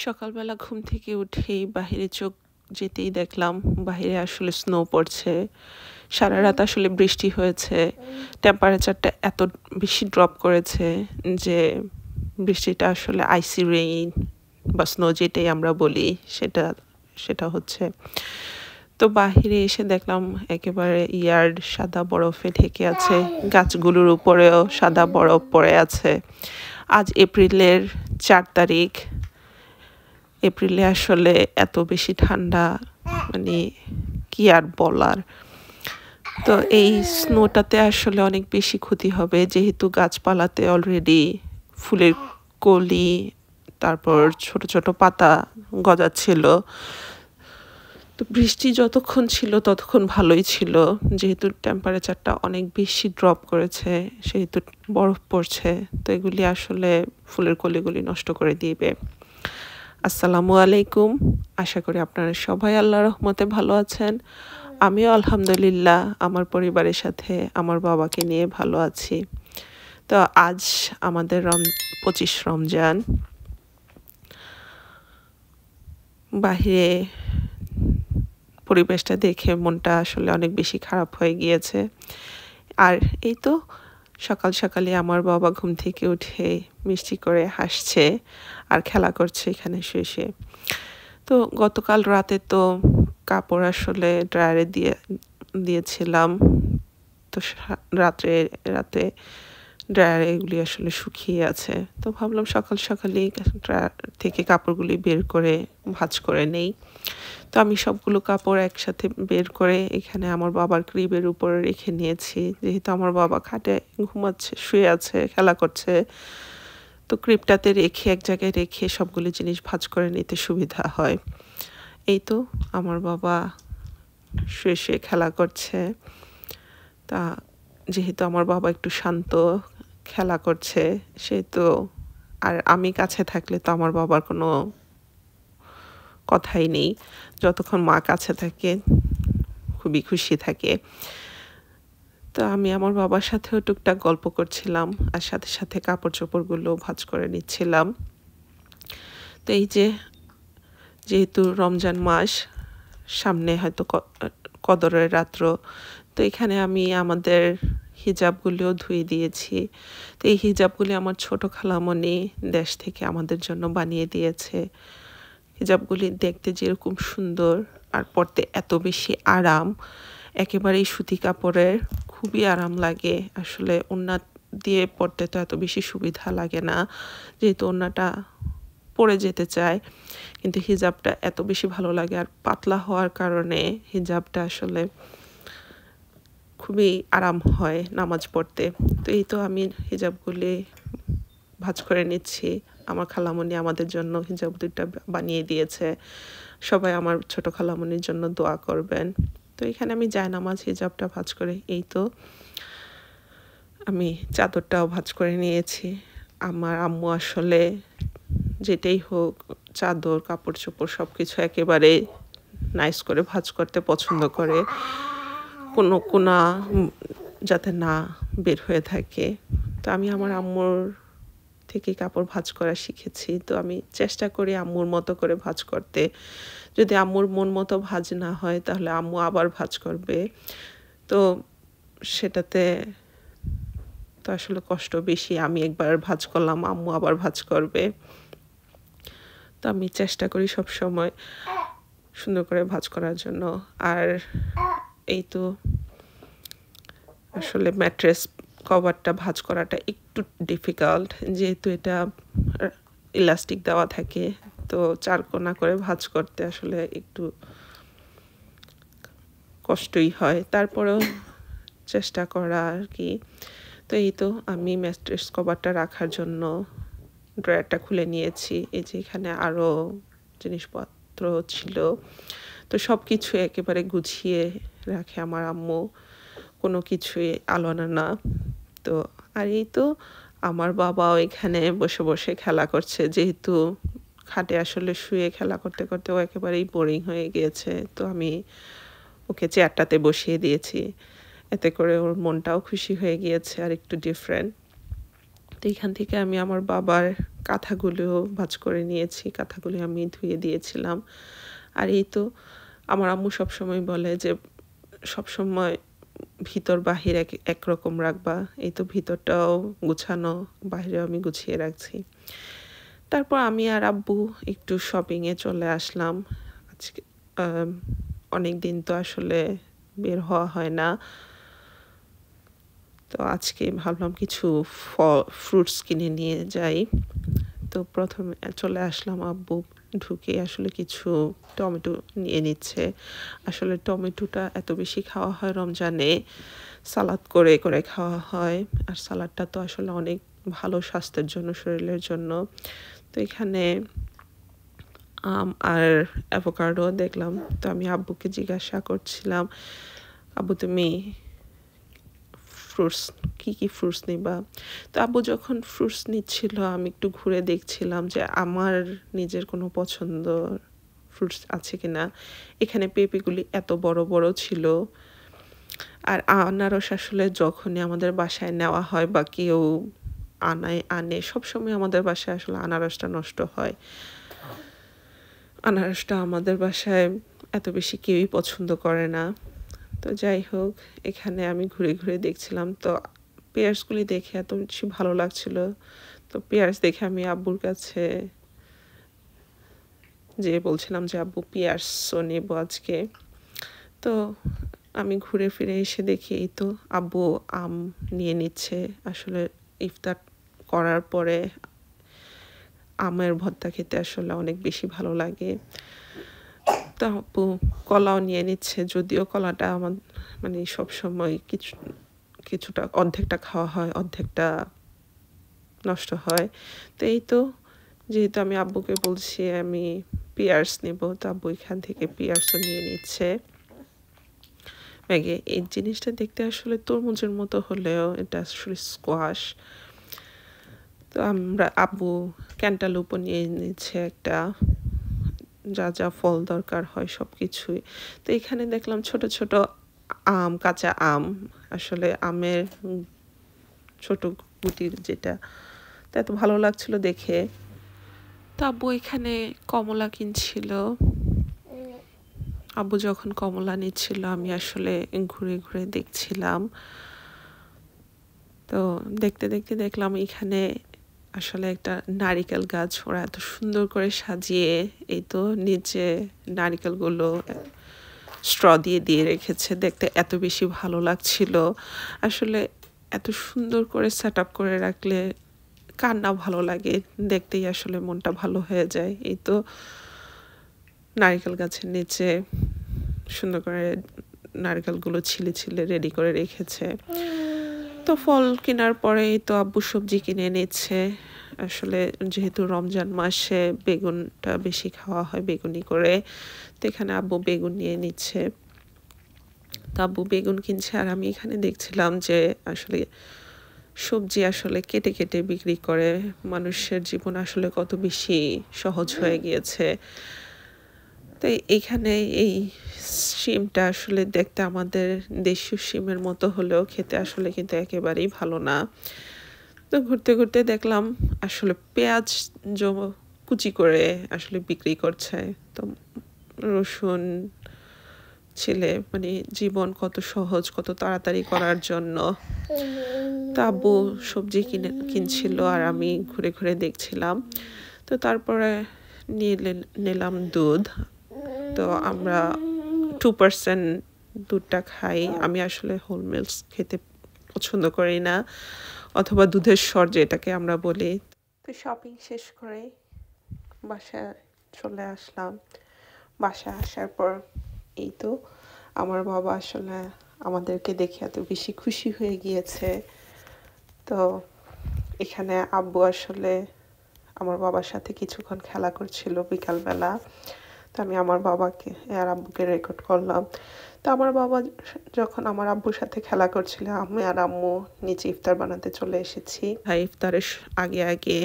সকালবেলা ঘুম থেকে উঠেই বাহিরে চোখ যেতেই দেখলাম বাহিরে আসলে স্নো পড়ছে। সারা রাত আসলে বৃষ্টি হয়েছে। টেম্পারেচারটা এত বেশি ড্রপ করেছে যে বৃষ্টিটা আসলে আইসি রেইন বা স্নো যেটাই আমরা বলি সেটা সেটা হচ্ছে। তো বাহিরে এসে দেখলাম একেবারে ইয়ার্ড সাদা বরফে ঢেকে আছে, গাছগুলোর উপরেও সাদা বরফ পড়ে আছে। আজ এপ্রিলের 4 তারিখ। এপ্রিলে আসলে এত বেশি ঠান্ডা, মানে কি আর বলার। তো এই স্নোটাতে আসলে অনেক বেশি ক্ষতি হবে যেহেতু গাছপালাতে অলরেডি ফুলের কলি, তারপর ছোট ছোট পাতা গজাচ্ছিল। তো বৃষ্টি যতক্ষণ ছিল ততক্ষণ ভালোই ছিল, যেহেতু টেম্পারেচারটা অনেক বেশি ড্রপ করেছে সেহেতু বরফ পড়ছে, তো এগুলি আসলে ফুলের কলিগুলি নষ্ট করে দিবে। আসসালামু আলাইকুম, আশা করি আপনারা সবাই আল্লাহর রহমতে ভালো আছেন। আমিও আলহামদুলিল্লাহ আমার পরিবারের সাথে আমার বাবাকে নিয়ে ভালো আছি। তো আজ আমাদের 25 রমজান। বাহিরে পরিবেশটা দেখে মনটা আসলে অনেক বেশি খারাপ হয়ে গিয়েছে। আর এই তো সকাল সকালে আমার বাবা ঘুম থেকে উঠে মিষ্টি করে হাসছে আর খেলা করছে এখানে শুয়ে। তো গতকাল রাতে তো কাপড় আসলে ড্রায়ারে দিয়েছিলাম। তো রাতে ড্রায়ারে এগুলি আসলে শুকিয়ে আছে। তো ভাবলাম সকাল সকালেই ড্রায়ার থেকে কাপড়গুলি বের করে ভাঁজ করে নেই। তো আমি সবগুলো কাপড় একসাথে বের করে এখানে আমার বাবার ক্রিবের উপরে রেখে নিয়েছি, যেহেতু আমার বাবা খাটে ঘুমাচ্ছে, শুয়ে আছে, খেলা করছে। তো ক্রিবটাতে রেখে এক জায়গায় রেখে সবগুলো জিনিস ভাঁজ করে নিতে সুবিধা হয়। এই তো আমার বাবা শুয়ে শুয়ে খেলা করছে। তা যেহেতু আমার বাবা একটু শান্ত, খেলা করছে, সেহেতু আর আমি কাছে থাকলে তো আমার বাবার কোনো কথাই নেই। যতক্ষণ মা কাছে থাকে খুবই খুশি থাকে। তো আমি আমার বাবার সাথেও টুকটাক গল্প করছিলাম আর সাথে সাথে কাপড় চোপড়গুলো ভাঁজ করে নিচ্ছিলাম। তো এই যেহেতু রমজান মাস সামনে, হয়তো কদরের রাত্র, তো এখানে আমি আমাদের হিজাবগুলিও ধুয়ে দিয়েছি। তো এই হিজাবগুলি আমার ছোট খালামণি দেশ থেকে আমাদের জন্য বানিয়ে দিয়েছে। হিজাবগুলি দেখতে যেরকম সুন্দর আর পরতে এত বেশি আরাম, একেবারেই সুতি কাপড়ের, খুবই আরাম লাগে। আসলে ওড়না দিয়ে পরতে তো এত বেশি সুবিধা লাগে না, যেহেতু ওড়নাটা পরে যেতে চায়, কিন্তু হিজাবটা এত বেশি ভালো লাগে। আর পাতলা হওয়ার কারণে হিজাবটা আসলে খুবই আরাম হয় নামাজ পড়তে। তো এই তো আমি হিজাবগুলি ভাঁজ করে নিচ্ছি। আমার খালামণি আমাদের জন্য হিজাব 2টা বানিয়ে দিয়েছে। সবাই আমার ছোট খালামণির জন্য দোয়া করবেন। তো এখানে আমি জায়নামাজ হিজাবটা ভাঁজ করে এই তো আমি চাদরটাও ভাঁজ করে নিয়েছি। আমার আম্মু আসলে যেটাই হোক, চাদর, কাপড় চোপড় সব কিছু একেবারে নাইস করে ভাঁজ করতে পছন্দ করে, কোনো কোনা যাতে না বের হয়ে থাকে। তো আমি আমার আম্মুর থেকে কাপড় ভাঁজ করা শিখেছি। তো আমি চেষ্টা করি আম্মুর মতো করে ভাঁজ করতে। যদি আম্মুর মন মতো ভাঁজ না হয় তাহলে আম্মু আবার ভাঁজ করবে। তো সেটাতে তো আসলে কষ্ট বেশি। আমি একবার ভাঁজ করলাম, আম্মু আবার ভাঁজ করবে। তো আমি চেষ্টা করি সব সময় সুন্দর করে ভাঁজ করার জন্য। আর এই তো আসলে ম্যাট্রেস কভারটা ভাঁজ করাটা একটু ডিফিকাল্ট, যেহেতু এটা ইলাস্টিক দেওয়া থাকে। তো 4 কোনা করে ভাঁজ করতে আসলে একটু কষ্টই হয়, তারপরেও চেষ্টা করা আর কি। তো এই তো আমি ম্যাট্রেস কভারটা রাখার জন্য ড্রয়ারটা খুলে নিয়েছি। এই যে এখানে আরও জিনিসপত্র ছিল, তো সব কিছু একেবারে গুছিয়ে রাখে আমার আম্মু, কোনো কিছুই আলোনা না। তো আর এই তো আমার বাবাও এখানে বসে বসে খেলা করছে, যেহেতু খাটে আসলে শুয়ে খেলা করতে করতে ও একেবারেই বোরিং হয়ে গিয়েছে। তো আমি ওকে চেয়ারটাতে বসিয়ে দিয়েছি, এতে করে ওর মনটাও খুশি হয়ে গিয়েছে আর একটু ডিফারেন্ট। তো এখান থেকে আমি আমার বাবার কাঁথাগুলো ভাঁজ করে নিয়েছি, কাঁথাগুলি আমি ধুয়ে দিয়েছিলাম। আর এই তো আমার আম্মু সবসময় বলে যে সবসময় ভিতর বাহির একরকম রাখবা। এই তো ভিতরটাও গুছানো, বাহিরেও আমি গুছিয়ে রাখছি। তারপর আমি আর আব্বু একটু শপিংয়ে চলে আসলাম। আজকে অনেক দিন তো আসলে বের হওয়া হয় না, তো আজকে ভাবলাম কিছু ফ্রুটস কিনে নিয়ে যাই। তো প্রথমে চলে আসলাম, আব্বু ঢুকে আসলে কিছু টমেটো নিয়ে নিচ্ছে। আসলে টমেটোটা এত বেশি খাওয়া হয় রমজানে, সালাদ করে করে খাওয়া হয়, আর সালাদটা তো আসলে অনেক ভালো স্বাস্থ্যের জন্য, শরীরের জন্য। তো এখানে আম আর অ্যাভোকাডো দেখলাম। তো আমি আব্বুকে জিজ্ঞাসা করছিলাম, আব্বু তুমি ফ্রুটস কি ফ্রুটস নিবা? তো আব্বু যখন ফ্রুটস নিচ্ছিল আমি একটু ঘুরে দেখছিলাম যে আমার নিজের কোনো পছন্দ ফ্রুটস আছে কিনা। এখানে পেঁপেগুলি এত বড় বড় ছিল, আর আনারস আসলে যখনই আমাদের বাসায় নেওয়া হয় বা কেউ আনে সবসময় আমাদের বাসায় আসলে আনারসটা নষ্ট হয়। আনারসটা আমাদের বাসায় এত বেশি কেউই পছন্দ করে না। তো যাই হোক, এখানে আমি ঘুরে ঘুরে দেখছিলাম, তো পেয়ার্সগুলি দেখে এত বেশি ভালো লাগছিল। তো পেয়ার্স দেখে আমি আব্বুর কাছে যে বলছিলাম যে আব্বু পেয়ার্সও নেব আজকে। তো আমি ঘুরে ফিরে এসে দেখি এই তো আব্বু আম নিয়ে নিচ্ছে। আসলে ইফতার করার পরে আমের ভর্তা খেতে আসলে অনেক বেশি ভালো লাগে। তো আব্বু কলাও নিয়ে নিচ্ছে, যদিও কলাটা আমার মানে সবসময় কিছুটা অর্ধেকটা খাওয়া হয়, অর্ধেকটা নষ্ট হয়। তো এই তো যেহেতু আমি আব্বুকে বলছি আমি পিয়ার্স নেব, তো আব্বু এখান থেকে পিয়ার্সও নিয়ে নিচ্ছে। ম্যাগে এই জিনিসটা দেখতে আসলে তরমুজের মতো হলেও এটা আসলে স্কোয়াশ। তো আব্বু ক্যান্টালুপও নিয়ে নিচ্ছে একটা, যা যা ফল দরকার হয় সব কিছুই। তো এখানে দেখলাম ছোট ছোট আম, কাঁচা আম, আসলে আমের ছোট গুটির যেটা, তা এত ভালো লাগছিল দেখে। তো আব্বু এখানে কমলা কিনছিল। আব্বু যখন কমলা নিচ্ছিল আমি আসলে ঘুরে ঘুরে দেখছিলাম। তো দেখতে দেখতে দেখলাম এখানে আসলে একটা নারিকেল গাছ ওরা এত সুন্দর করে সাজিয়ে, এই তো নিচে নারিকেলগুলো স্ট্র দিয়ে দিয়ে রেখেছে। দেখতে এত বেশি ভালো লাগছিল। আসলে এত সুন্দর করে সেট আপ করে রাখলে কার না ভালো লাগে, দেখতেই আসলে মনটা ভালো হয়ে যায়। এই তো নারিকেল গাছের নিচে সুন্দর করে নারকেলগুলো ছিলে ছিলে রেডি করে রেখেছে। তো ফল কেনার পরেই তো আব্বু সবজি কিনে নিচ্ছে। আসলে যেহেতু রমজান মাসে বেগুনটা বেশি খাওয়া হয়, বেগুনি করে, তো এখানে আব্বু বেগুন নিয়ে নিচ্ছে। তো আব্বু বেগুন কিনছে, আর আমি এখানে দেখছিলাম যে আসলে সবজি আসলে কেটে কেটে বিক্রি করে। মানুষের জীবন আসলে কত বেশি সহজ হয়ে গিয়েছে। তো এখানে এই শিমটা আসলে দেখতে আমাদের দেশীয় শিমের মতো হলেও খেতে আসলে কিন্তু একেবারেই ভালো না। তো ঘুরতে ঘুরতে দেখলাম আসলে পেঁয়াজ কুচি করে আসলে বিক্রি করছে। তো রসুন ছিলে মানে জীবন কত সহজ, কত তাড়াতাড়ি করার জন্য। তো আব্বু সবজি কিনছিল আর আমি ঘুরে ঘুরে দেখছিলাম। তো তারপরে নিলাম দুধ। তো আমরা 2% দুধটা খাই। আমি আসলে হোল মিল্ক খেতে পছন্দ করি না, অথবা দুধের স্বর যেটাকে আমরা বলি। তো শপিং শেষ করে বাসায় চলে আসলাম। বাসায় আসার পর এই তো আমার বাবা আসলে আমাদেরকে দেখে এত বেশি খুশি হয়ে গিয়েছে। তো এখানে আব্বু আসলে আমার বাবার সাথে কিছুক্ষণ খেলা করছিল বিকালবেলা। তো আমি আমার বাবাকে আর আব্বুকে রেকর্ড করলাম। তো আমার বাবা যখন আমার আব্বুর সাথে খেলা করছিল, আমি আর আম্মু নিচে ইফতার বানাতে চলে এসেছি। ভাই ইফতারের আগে আগে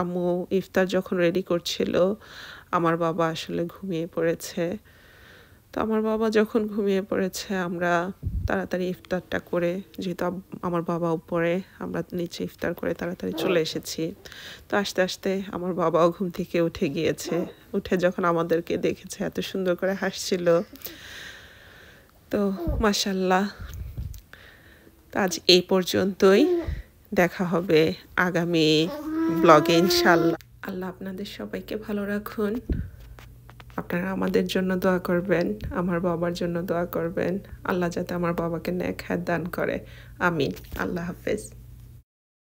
আম্মু ইফতার যখন রেডি করছিল আমার বাবা আসলে ঘুমিয়ে পড়েছে। তো আমার বাবা যখন ঘুমিয়ে পড়েছে আমরা তাড়াতাড়ি ইফতারটা করে, যেহেতু আমার বাবা উপরে আমরা নিচে ইফতার করে তাড়াতাড়ি চলে এসেছি। তো আস্তে আস্তে আমার বাবাও ঘুম থেকে উঠে গিয়েছে। উঠে যখন আমাদেরকে দেখেছে এত সুন্দর করে হাসছিল। তো মাশাআল্লাহ, আজ এই পর্যন্তই। দেখা হবে আগামী ব্লগে ইনশাআল্লাহ। আল্লাহ আপনাদের সবাইকে ভালো রাখুন। আপনারা আমাদের জন্য দোয়া করবেন, আমার বাবার জন্য দোয়া করবেন। আল্লাহ যাতে আমার বাবাকে নেক হায়াত দান করে। আমিন। আল্লাহ হাফেজ।